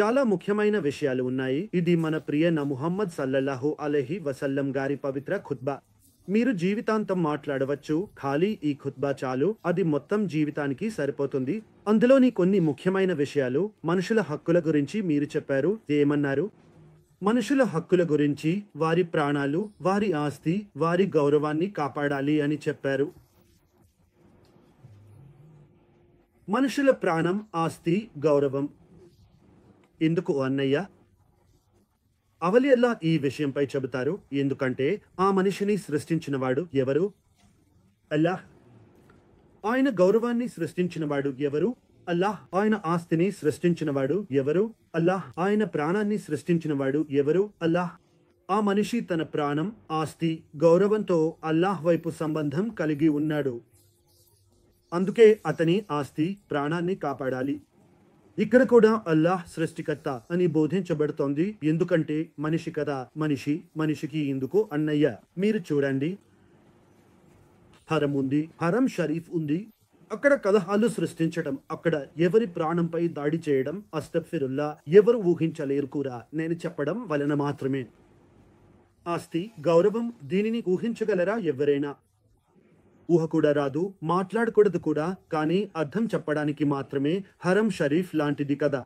చాలా ముఖ్యమైన విషయాలు ఉన్నాయి. ఇది మన ప్రియ ముహమ్మద్ సల్లల్లాహు అలైహి వసల్లం గారి పవిత్ర ఖుత్బా. మీరు జీవితాంతం మాట్లాడవచ్చు, ఖాళీ ఈ ఖుత్బా చాలు, అది మొత్తం జీవితానికి సరిపోతుంది. అందులోని కొన్ని ముఖ్యమైన విషయాలు. మనుషుల హక్కుల గురించి మీరు చెప్పారు. ఏమన్నారు? మనుషుల హక్కుల గురించి వారి ప్రాణాలు, వారి ఆస్తి, వారి గౌరవాన్ని కాపాడాలి అని చెప్పారు. మనుషుల ప్రాణం, ఆస్తి, గౌరవం ఎందుకు అన్నయ్య? అవలియల్లా ఈ విషయంపై చెబుతారు. ఎందుకంటే ఆ మనిషిని సృష్టించినవాడు ఎవరు? అల్లాహ్. ఆయన గౌరవాన్ని సృష్టించినవాడు ఎవరు? అల్లాహ్. ఆయన ఆస్తిని సృష్టించినవాడు ఎవరు? అల్లాహ్. ఆయన ప్రాణాన్ని సృష్టించినవాడు ఎవరు? అల్లాహ్. ఆ మనిషి తన ప్రాణం, ఆస్తి, గౌరవంతో అల్లాహ్ వైపు సంబంధం కలిగి ఉన్నాడు. అందుకే అతని ఆస్తి, ప్రాణాన్ని కాపాడాలి. ఇక్కడ కూడా అల్లాహ్ సృష్టికర్త అని బోధించబడుతోంది. ఎందుకంటే మనిషి కదా, మనిషికి ఎందుకు అన్నయ్య? మీరు చూడండి, హరం ఉంది, హరం షరీఫ్ ఉంది. అక్కడ కలహాలు సృష్టించడం, అక్కడ ఎవరి ప్రాణంపై దాడి చేయడం, అస్తగ్ఫిరుల్లా, ఎవరు ఊహించలేరు కూడా. నేను చెప్పడం వలన మాత్రమే. ఆస్తి, గౌరవం, దీనిని ఊహించగలరా ఎవరైనా? ఊహ కూడా రాదు, మాట్లాడకూడదు కూడా. కానీ అర్థం చెప్పడానికి మాత్రమే. హరం షరీఫ్ లాంటిది కదా.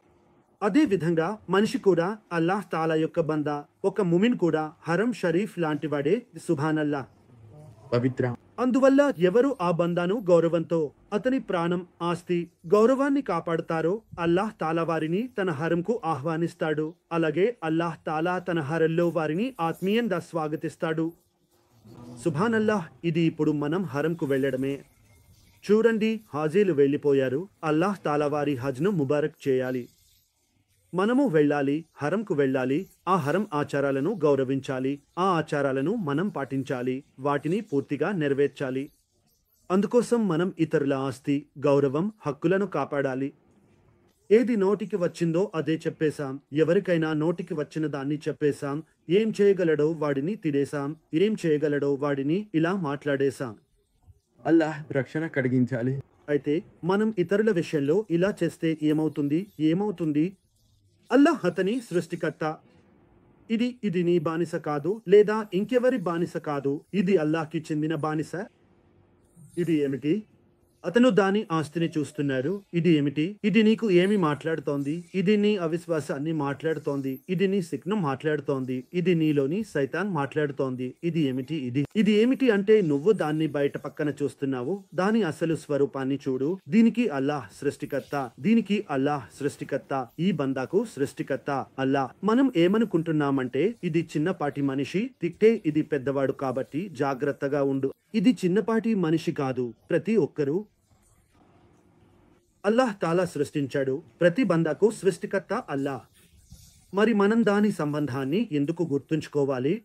అదే విధంగా మనిషి కూడా అల్లాహ్ తాలా యొక్క బందా. ఒక ముమిన్ కూడా హరం షరీఫ్ లాంటివాడే. సుభానల్లా, పవిత్ర. అందువల్ల ఎవరు ఆ బందాను గౌరవంతో, అతని ప్రాణం, ఆస్తి, గౌరవాన్ని కాపాడుతారో అల్లాహ్ తాలా వారిని తన హరంకు ఆహ్వానిస్తాడు. అలాగే అల్లాహ్ తాలా తన హరంలో వారిని ఆత్మీయంగా స్వాగతిస్తాడు. సుభానల్లాహ్. ఇది ఇప్పుడు మనం హరంకు వెళ్ళడమే. చూడండి, హాజీలు వెళ్ళిపోయారు. అల్లాహ్ తాలా వారి హజ్ను ముబారక్ చేయాలి. మనము వెళ్ళాలి, హరంకు వెళ్ళాలి. ఆ హరం ఆచారాలను గౌరవించాలి. ఆ ఆచారాలను మనం పాటించాలి, వాటిని పూర్తిగా నెరవేర్చాలి. అందుకోసం మనం ఇతరుల ఆస్తి, గౌరవం, హక్కులను కాపాడాలి. ఏది నోటికి వచ్చిందో అదే చెప్పేశాం. ఎవరికైనా నోటికి వచ్చిన దాన్ని చెప్పేశాం. ఏం చేయగలడో వాడిని తినేశాం. ఏం చేయగలడో వాడిని ఇలా మాట్లాడేశాం. అల్లాహ్ రక్షణ కలిగించాలి. అయితే మనం ఇతరుల విషయంలో ఇలా చేస్తే ఏమవుతుంది? అల్లాహ్ అతని సృష్టికర్త. ఇది నీ బానిస కాదు, లేదా ఇంకెవరి బానిస కాదు. ఇది అల్లాహ్కి చెందిన బానిస. ఇది ఏమిటి? అతను దాని ఆస్తిని చూస్తున్నాడు. ఇది ఏమిటి? ఇది నీకు ఏమి మాట్లాడుతోంది? ఇది నీ అవిశ్వాసాన్ని మాట్లాడుతోంది. ఇది నీ సిగ్ను మాట్లాడుతోంది. ఇది నీలోని సైతాన్ మాట్లాడుతోంది. ఇది ఏమిటి అంటే నువ్వు దాన్ని బయట పక్కన చూస్తున్నావు. దాని అసలు స్వరూపాన్ని చూడు. దీనికి అల్లాహ్ సృష్టికర్త. ఈ బందాకు సృష్టికర్త అల్లాహ్. మనం ఏమనుకుంటున్నామంటే ఇది చిన్నపాటి మనిషి, తిట్టే ఇది పెద్దవాడు కాబట్టి జాగ్రత్తగా ఉండు. ఇది చిన్నపాటి మనిషి కాదు, ప్రతి ఒక్కరూ అల్లాహ్ తాలా సృష్టించాడు. ప్రతి బందాకు సృష్టికర్త అల్లాహ్. మరి మనం దాని సంబంధాన్ని ఎందుకు గుర్తుంచుకోవాలి?